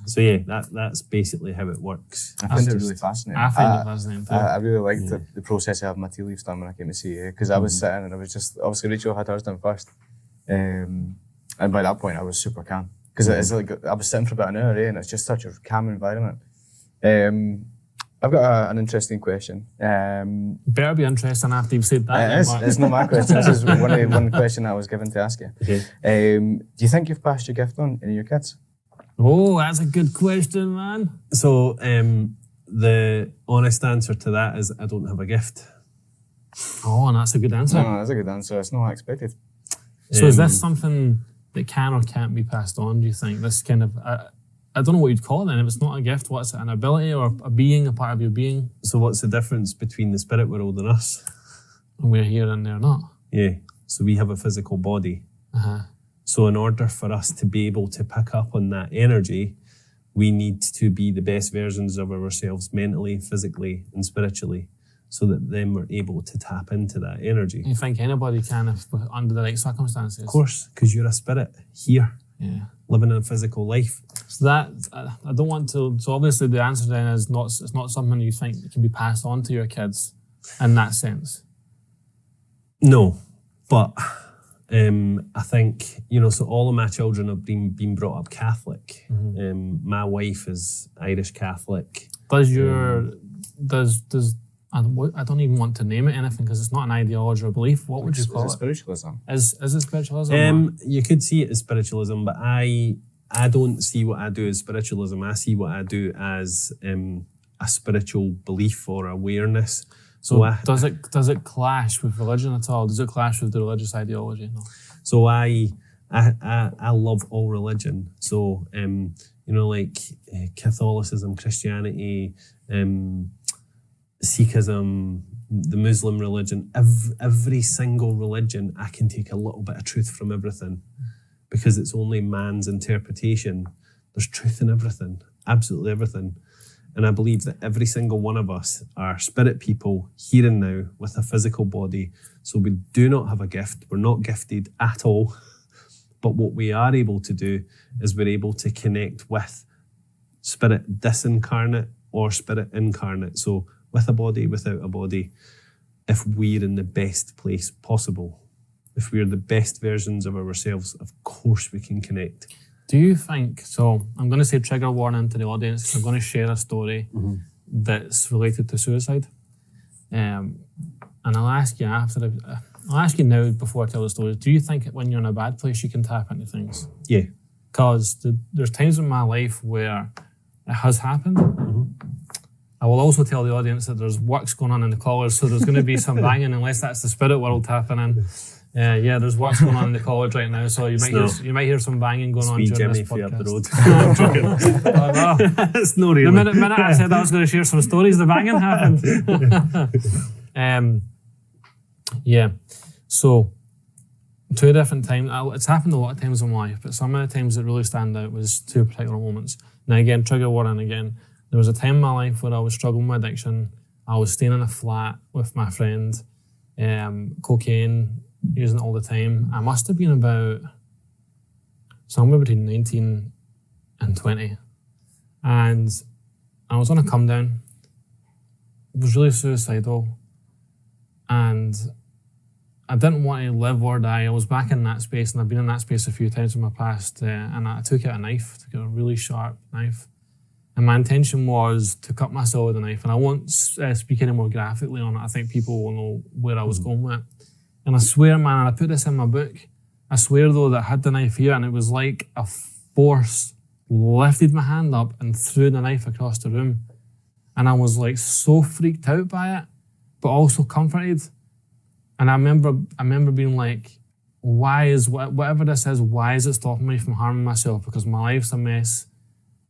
So yeah, that's basically how it works. I find it really fascinating. I find it fascinating too. I really liked the process of having my tea leaves done when I came to see you, because I was sitting and I was just, obviously Rachel had hers done first. And by that point I was super calm. Because it's like, I was sitting for about an hour, and it's just such a calm environment. I've got an interesting question. Better be interesting after you've said that. It's not my question. This is one question I was given to ask you. Okay. Do you think you've passed your gift on any of your kids? Oh, that's a good question, man. So the honest answer to that is I don't have a gift. Oh, and that's a good answer. No, that's a good answer. It's not expected. So is this something that can or can't be passed on, do you think? This kind of, I don't know what you'd call it then. If it's not a gift, what's it? An ability or a being, a part of your being? So what's the difference between the spirit world and us? And we're here and they're not. Yeah. So we have a physical body. So in order for us to be able to pick up on that energy, we need to be the best versions of ourselves mentally, physically, and spiritually, so that then we're able to tap into that energy. You think anybody can if under the right circumstances? Of course, because you're a spirit here, living in a physical life. So that, I don't want to, so obviously the answer then is it's not something you think that can be passed on to your kids in that sense. No, but I think, you know, so all of my children have been brought up Catholic. My wife is Irish Catholic. Does I don't even want to name it anything because it's not an ideology or belief. What would you call it? Spiritualism. Is it spiritualism? You could see it as spiritualism, but I don't see what I do as spiritualism. I see what I do as a spiritual belief or awareness. So does it clash with religion at all? Does it clash with the religious ideology? No. So I love all religion. So you know, like Catholicism, Christianity, Sikhism, the Muslim religion, every single religion, I can take a little bit of truth from everything, because it's only man's interpretation. There's truth in everything, absolutely everything. And I believe that every single one of us are spirit people here and now with a physical body. So we do not have a gift. We're not gifted at all. But what we are able to do is we're able to connect with spirit disincarnate or spirit incarnate. So with a body, without a body, if we're in the best place possible. If we're the best versions of ourselves, of course we can connect. Do you think, so I'm going to say trigger warning to the audience, because I'm going to share a story that's related to suicide. And I'll ask you I'll ask you now before I tell the story, do you think when you're in a bad place you can tap into things? Yeah. Because there's times in my life where it has happened. I will also tell the audience that there's works going on in the college, so there's going to be some banging, unless that's the spirit world tapping in. There's works going on in the college right now, so you might hear some banging going on during Jimmy this podcast. up the road. Oh, no. It's not really. The minute I said I was going to share some stories, the banging happened. So 2 different times. It's happened a lot of times in my life, but some of the times that really stand out was 2 particular moments. Now again, trigger warning again. There was a time in my life where I was struggling with addiction. I was staying in a flat with my friend, cocaine, using it all the time. I must have been about somewhere between 19 and 20. And I was on a come down. It was really suicidal. And I didn't want to live or die. I was back in that space, and I've been in that space a few times in my past, and I took out a knife, took out a really sharp knife. And my intention was to cut myself with a knife, and I won't speak any more graphically on it. I think people will know where I was going with it. And I swear, man, and I put this in my book, I swear though that I had the knife here, and it was like a force lifted my hand up and threw the knife across the room. And I was like so freaked out by it, but also comforted. And I remember being like, why is, whatever this is, why is it stopping me from harming myself? Because my life's a mess,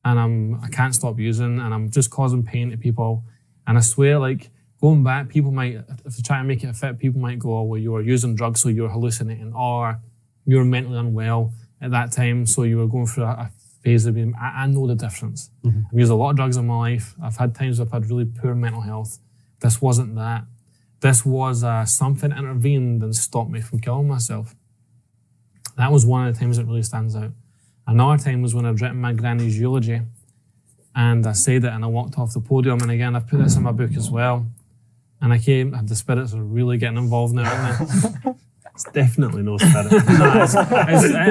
and I can't stop using, and I'm just causing pain to people. And I swear, like, going back, people might, if they try to make it fit, people might go, oh, well, you were using drugs, so you were hallucinating, or you were mentally unwell at that time, so you were going through a phase of being, I know the difference. I've used a lot of drugs in my life. I've had times I've had really poor mental health. This wasn't that. This was something intervened and stopped me from killing myself. That was one of the times that really stands out. Another time was when I'd written my granny's eulogy, and I said it and I walked off the podium, and again, I've put this in my book as well. And the spirits are really getting involved now, aren't they? It's definitely no spirit. No,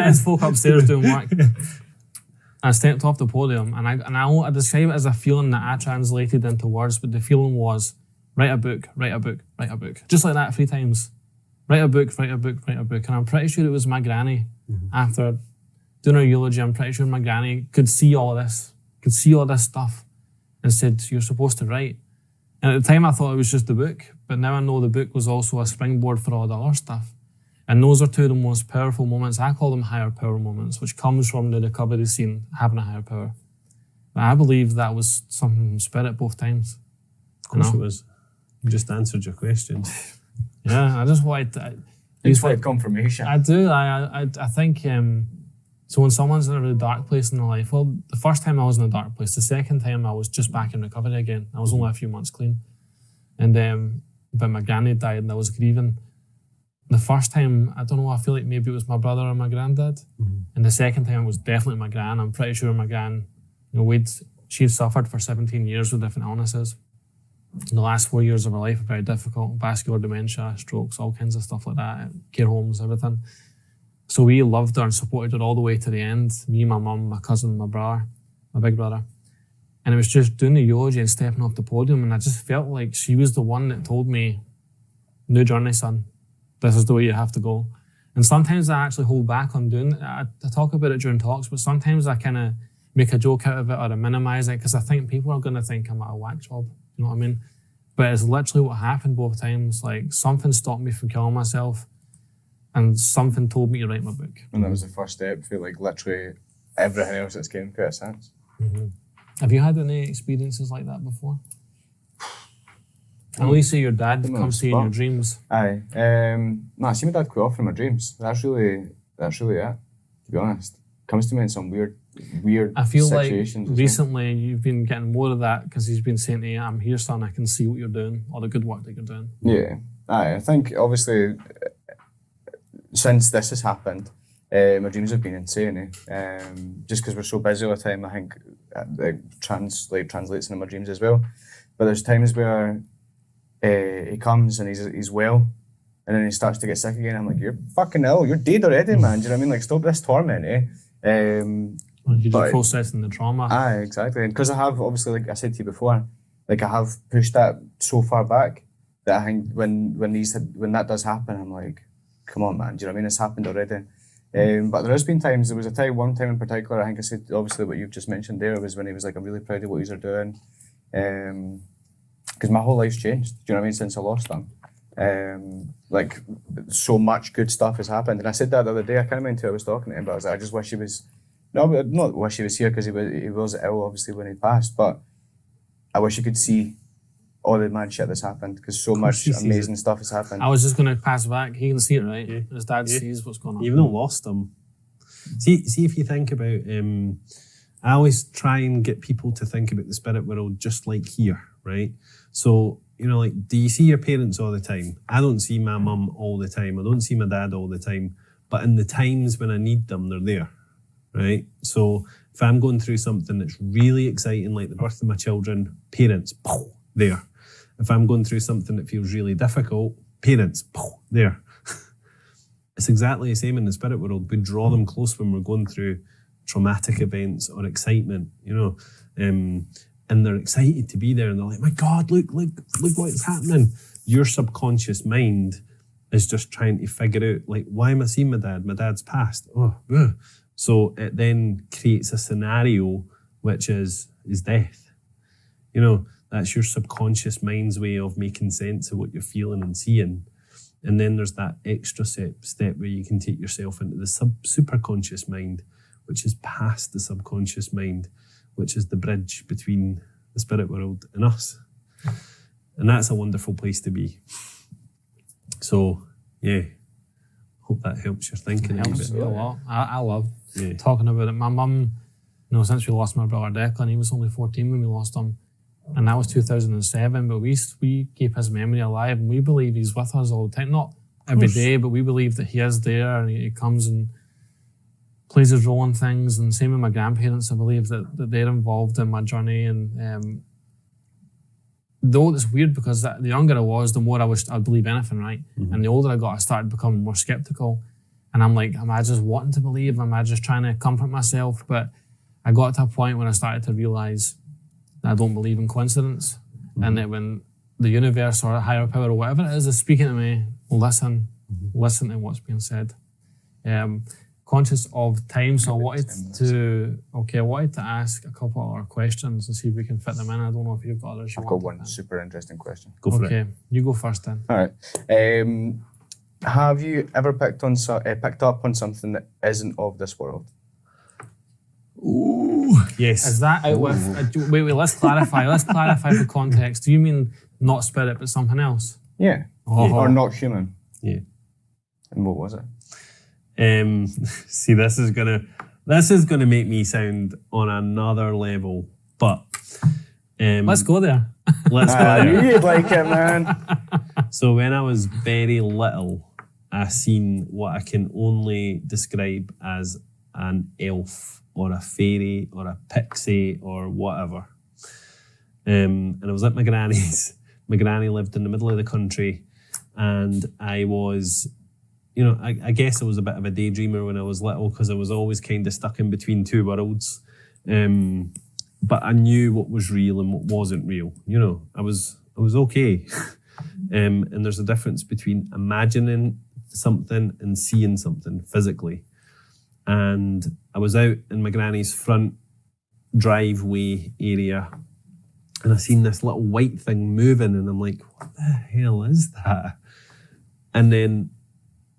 it's folk upstairs doing work. I stepped off the podium, and I describe it as a feeling that I translated into words, but the feeling was, write a book, write a book, write a book. Just like that 3 times. Write a book, write a book, write a book. And I'm pretty sure it was my granny. After doing her eulogy, I'm pretty sure my granny could see all this stuff, and said, you're supposed to write. And at the time I thought it was just the book, but now I know the book was also a springboard for all the other stuff. And those are 2 of the most powerful moments. I call them higher power moments, which comes from the recovery scene, having a higher power. But I believe that was something from spirit both times. Of course it was. You just answered your question. Yeah, I just wanted to... It's like confirmation. I do. I think... so when someone's in a really dark place in their life, well, the first time I was in a dark place, the second time I was just back in recovery again. I was only a few months clean. And but my granny died and I was grieving. The first time, I don't know, I feel like maybe it was my brother or my granddad. And the second time it was definitely my gran. I'm pretty sure my gran, she'd suffered for 17 years with different illnesses. And the last 4 years of her life were very difficult. Vascular dementia, strokes, all kinds of stuff like that, care homes, everything. So we loved her and supported her all the way to the end. Me, my mum, my cousin, my brother, my big brother. And it was just doing the eulogy and stepping off the podium, and I just felt like she was the one that told me, new journey, son. This is the way you have to go. And sometimes I actually hold back on doing it. I talk about it during talks, but sometimes I kind of make a joke out of it or I minimize it because I think people are going to think I'm at a whack job. You know what I mean? But it's literally what happened both times. Like, something stopped me from killing myself, and something told me to write my book. And that was the first step for like literally everything else that's came through it since. Have you had any experiences like that before? At least say your dad comes to you in your dreams. Aye. I see my dad quite often in my dreams. That's really it, to be honest. Comes to me in some weird I feel situations. Like recently you've been getting more of that because he's been saying to you, I'm here, son, I can see what you're doing, all the good work that you're doing. Yeah. Aye, I think obviously since this has happened, my dreams have been insane. Just because we're so busy all the time, I think it translates into my dreams as well. But there's times where he comes and he's well, and then he starts to get sick again. I'm like, you're fucking ill, you're dead already, man. Do you know what I mean? Like, stop this torment, You're just processing the trauma. Aye, exactly. And because I have, obviously, like I said to you before, like I have pushed that so far back that I think when that does happen, I'm like, come on, man. Do you know what I mean? It's happened already. But there has been times. There was one time in particular. I think I said obviously what you've just mentioned there was when he was like, I'm really proud of what you're doing, because my whole life's changed. Do you know what I mean? Since I lost him. Like so much good stuff has happened, and I said that the other day. I can't remember who I was talking to him, but I was like, I just wish he was. No, but not wish he was here because he was ill, obviously, when he passed. But I wish you could see all the mad shit that's happened because so much amazing stuff has happened. I was just going to pass back. He can see it, right? Yeah. His dad sees what's going on. You've not lost him. See if you think about. I always try and get people to think about the spirit world just like here, right? So, like, do you see your parents all the time? I don't see my mum all the time. I don't see my dad all the time. But in the times when I need them, they're there, right? So if I'm going through something that's really exciting, like the birth of my children, parents, there. If I'm going through something that feels really difficult, parents, there. It's exactly the same in the spirit world. We draw them close when we're going through traumatic events or excitement, and they're excited to be there, and they're like, my God, look what's happening. Your subconscious mind is just trying to figure out, like, why am I seeing my dad? My dad's passed. Oh, ugh. So it then creates a scenario which is death. That's your subconscious mind's way of making sense of what you're feeling and seeing. And then there's that extra step where you can take yourself into the superconscious mind, which is past the subconscious mind, which is the bridge between the spirit world and us. And that's a wonderful place to be. So, yeah, hope that helps your thinking a Helps bit. me a lot. I love talking about it. My mum, since we lost my brother Declan, he was only 14 when we lost him. And that was 2007, but we keep his memory alive, and we believe he's with us all the time. Not every day, but we believe that he is there, and he comes and plays his role in things. And same with my grandparents, I believe that they're involved in my journey. And though it's weird because the younger I was, the more I'd believe anything, right? Mm-hmm. And the older I got, I started becoming more skeptical. And I'm like, am I just wanting to believe? Am I just trying to comfort myself? But I got to a point when I started to realize I don't believe in coincidence, and that when the universe or a higher power or whatever it is speaking to me, listen to what's being said. Conscious of time, so I wanted to ask a couple other questions and see if we can fit them in. I don't know if you've got others. I've got one super interesting question. Go for it. Okay, you go first then. All right. Have you ever picked up on something that isn't of this world? Ooh, yes. Is that out with... Wait, let's clarify. Let's clarify for context. Do you mean not spirit, but something else? Yeah. Or not human? Yeah. And what was it? See, this is gonna make me sound on another level, but let's go there. Let's go there. I knew you'd like it, man. So when I was very little, I seen what I can only describe as an elf or a fairy or a pixie or whatever. And I was at my granny's. My granny lived in the middle of the country, and I was, I guess I was a bit of a daydreamer when I was little because I was always kind of stuck in between two worlds. But I knew what was real and what wasn't real. I was okay. And there's a difference between imagining something and seeing something physically. And I was out in my granny's front driveway area, and I seen this little white thing moving, and I'm like, what the hell is that? And then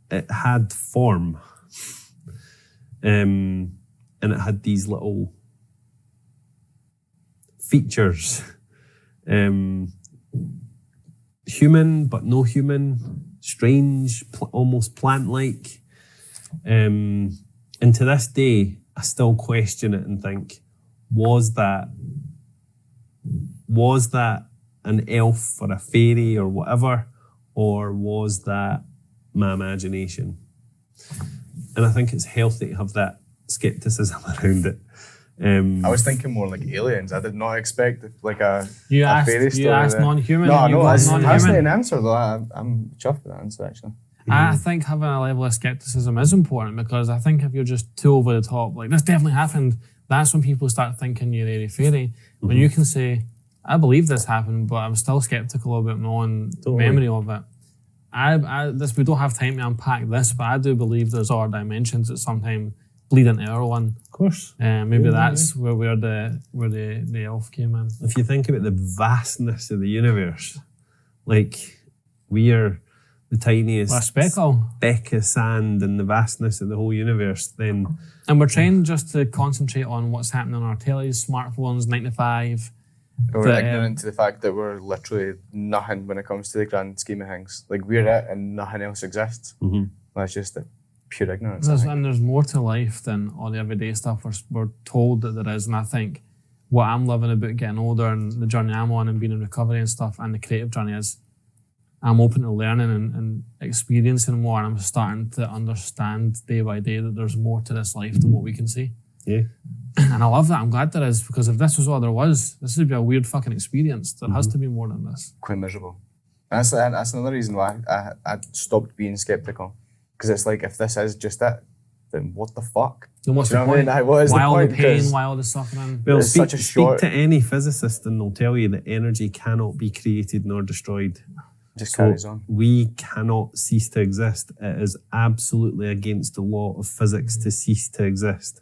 it had form. And it had these little features. Human, but no human. Strange, almost plant-like. And to this day, I still question it and think, was that an elf or a fairy or whatever, or was that my imagination? And I think it's healthy to have that skepticism around it. I was thinking more like aliens. I did not expect like a fairy story. You asked non-human. No, that's an answer though. I'm chuffed with that answer actually. I think having a level of skepticism is important, because I think if you're just too over the top, like this definitely happened, that's when people start thinking you're airy-fairy. When you can say, I believe this happened, but I'm still skeptical about my own memory of it. We don't have time to unpack this, but I do believe there's other dimensions that sometimes bleed into our one. Of course. Maybe that's where the elf came in. If you think about the vastness of the universe, like we are the tiniest speck of sand in the vastness of the whole universe, then... And we're trying just to concentrate on what's happening on our tellies, smartphones, 9 to 5. We're ignorant to the fact that we're literally nothing when it comes to the grand scheme of things. Like, we're it and nothing else exists. Mm-hmm. That's just the pure ignorance. And there's more to life than all the everyday stuff we're told that there is. And I think what I'm loving about getting older and the journey I'm on and being in recovery and stuff, and the creative journey, is I'm open to learning and experiencing more, and I'm starting to understand day by day that there's more to this life than what we can see. Yeah. And I love that. I'm glad there is, because if this was all there was, this would be a weird fucking experience. There has to be more than this. Quite miserable. And that's another reason why I stopped being skeptical. Because it's like, if this is just it, then what the fuck? Then what's Do you the know what I mean? point? Like, what is Why the all point? the pain? 'Cause Why all the suffering? Well, It's such a speak short- to any physicist and they'll tell you that energy cannot be created nor destroyed. just carries So on. we cannot cease to exist. It is absolutely against the law of physics to cease to exist.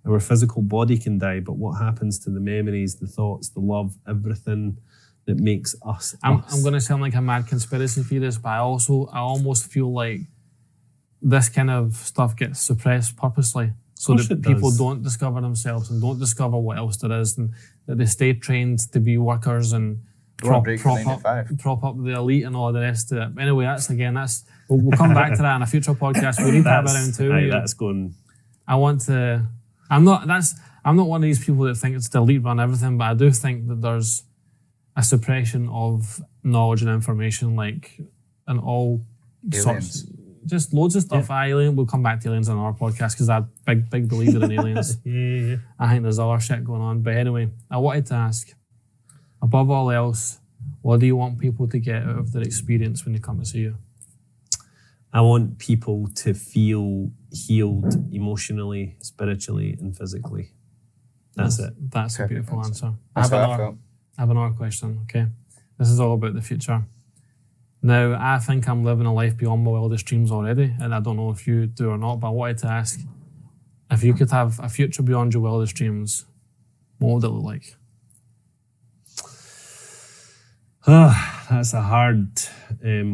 Our physical body can die, but what happens to the memories, the thoughts, the love, everything that makes us I'm us? going to sound like a mad conspiracy theorist, but I almost feel like this kind of stuff gets suppressed purposely so Of course that it people does. don't discover themselves and don't discover what else there is, and that they stay trained to be workers and Don't break the 9 to 5. prop up the elite and all the rest of it. But anyway, we'll come back to that in a future podcast. We need to have around two. Aye, that's going. I'm not one of these people that think it's the elite run everything, but I do think that there's a suppression of knowledge and information, like in all sorts, just loads of stuff. Alien, we'll come back to aliens on our podcast because I'm a big believer in aliens. Yeah. I think there's other shit going on. But anyway, I wanted to ask, above all else, what do you want people to get out of their experience when they come to see you? I want people to feel healed emotionally, spiritually, and physically. That's it. That's a Perfect beautiful answer. answer. That's how I I felt. have another question, okay? This is all about the future. Now, I think I'm living a life beyond my wildest dreams already, and I don't know if you do or not, but I wanted to ask, if you could have a future beyond your wildest dreams, what would it look like? That's a hard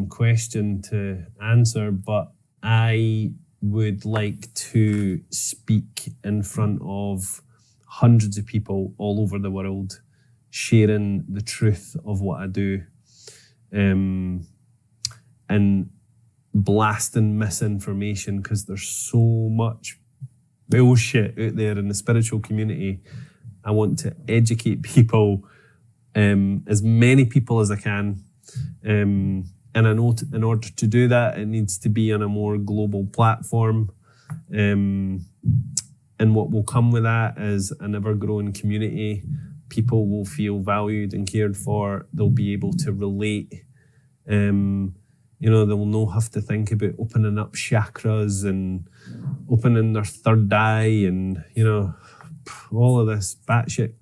question to answer, but I would like to speak in front of hundreds of people all over the world, sharing the truth of what I do, and blasting misinformation, because there's so much bullshit out there in the spiritual community. I want to educate people, as many people as I can. And I know in order to do that, it needs to be on a more global platform. And what will come with that is an ever-growing community. People will feel valued and cared for. They'll be able to relate. They'll not have to think about opening up chakras and opening their third eye and, all of this batshit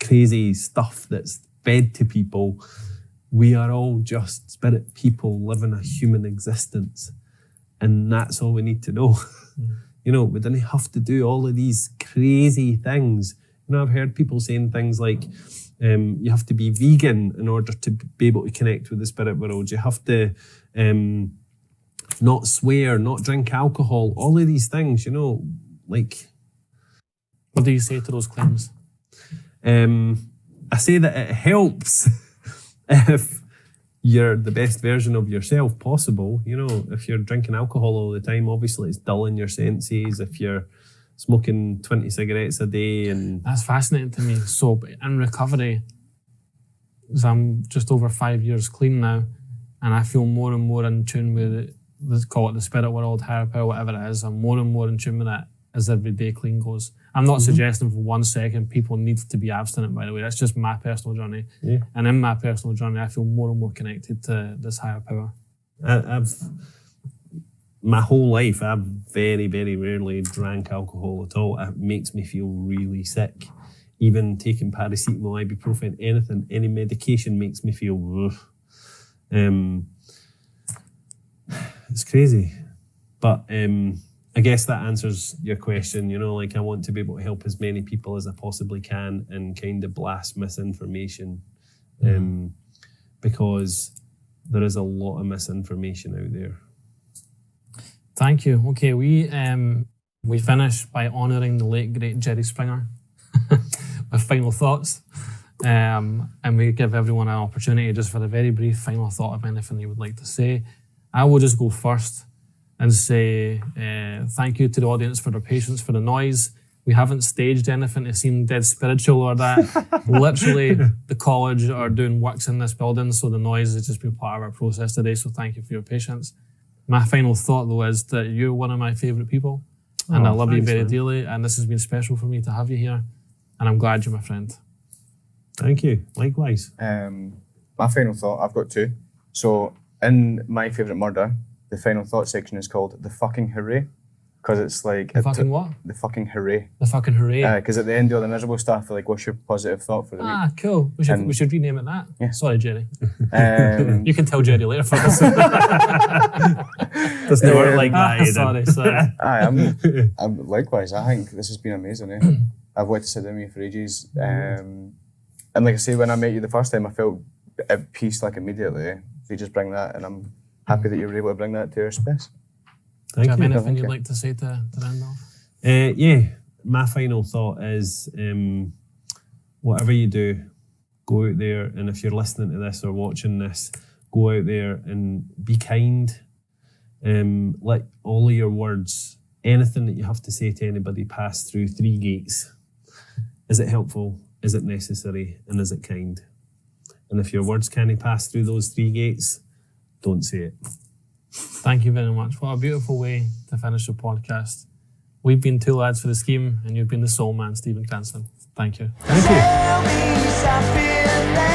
crazy stuff that's fed to people. We are all just spirit people living a human existence. And that's all we need to know. We don't have to do all of these crazy things. I've heard people saying things like, you have to be vegan in order to be able to connect with the spirit world. You have to not swear, not drink alcohol, all of these things, What do you say to those claims? I say that it helps if you're the best version of yourself possible. If you're drinking alcohol all the time, obviously it's dulling your senses. If you're smoking 20 cigarettes a day and... That's fascinating to me. So in recovery, 'cause I'm just over 5 years clean now, and I feel more and more in tune with let's call it the spirit world, higher power, whatever it is. I'm more and more in tune with that as every day clean goes. I'm not suggesting for 1 second people need to be abstinent, by the way. That's just my personal journey. Yeah. And in my personal journey, I feel more and more connected to this higher power. My whole life, I've very, very rarely drank alcohol at all. It makes me feel really sick. Even taking paracetamol, ibuprofen, anything, any medication makes me feel rough. It's crazy. But I guess that answers your question. I want to be able to help as many people as I possibly can and kind of blast misinformation, because there is a lot of misinformation out there. Thank you. Okay, we finish by honouring the late, great Jerry Springer with final thoughts. And we give everyone an opportunity just for a very brief final thought of anything you would like to say. I will just go first and say thank you to the audience for their patience, for the noise. We haven't staged anything to seem dead spiritual or that. Literally, the college are doing works in this building, so the noise has just been part of our process today, so thank you for your patience. My final thought, though, is that you're one of my favourite people, and I love you very dearly, and this has been special for me to have you here, and I'm glad you're my friend. Thank you. Likewise. My final thought, I've got two. So, in My Favourite Murder, the final thought section is called the fucking hooray, because it's like The fucking what? The fucking hooray. The fucking hooray. Because at the end of all the miserable stuff, like, what's your positive thought for the week? Cool. We should rename it that. Yeah. Sorry, Jerry. Um, You can tell Jerry later for this. Doesn't work like that, Aidan. Sorry. I'm likewise. I think this has been amazing. I've wanted to sit down with you for ages. And like I say, when I met you the first time, I felt at peace like immediately. So you just bring that, and I'm happy that you were able to bring that to our space. Do you have anything Thank you'd you. like to say to end off? Yeah, my final thought is whatever you do, go out there, and if you're listening to this or watching this, go out there and be kind. Let all of your words, anything that you have to say to anybody, pass through 3 gates. Is it helpful? Is it necessary? And is it kind? And if your words can't pass through those 3 gates, don't say it. Thank you very much. What a beautiful way to finish the podcast. We've been 2 lads for the scheme, and you've been the soul man, Steven Cranston. Thank you. Thank you.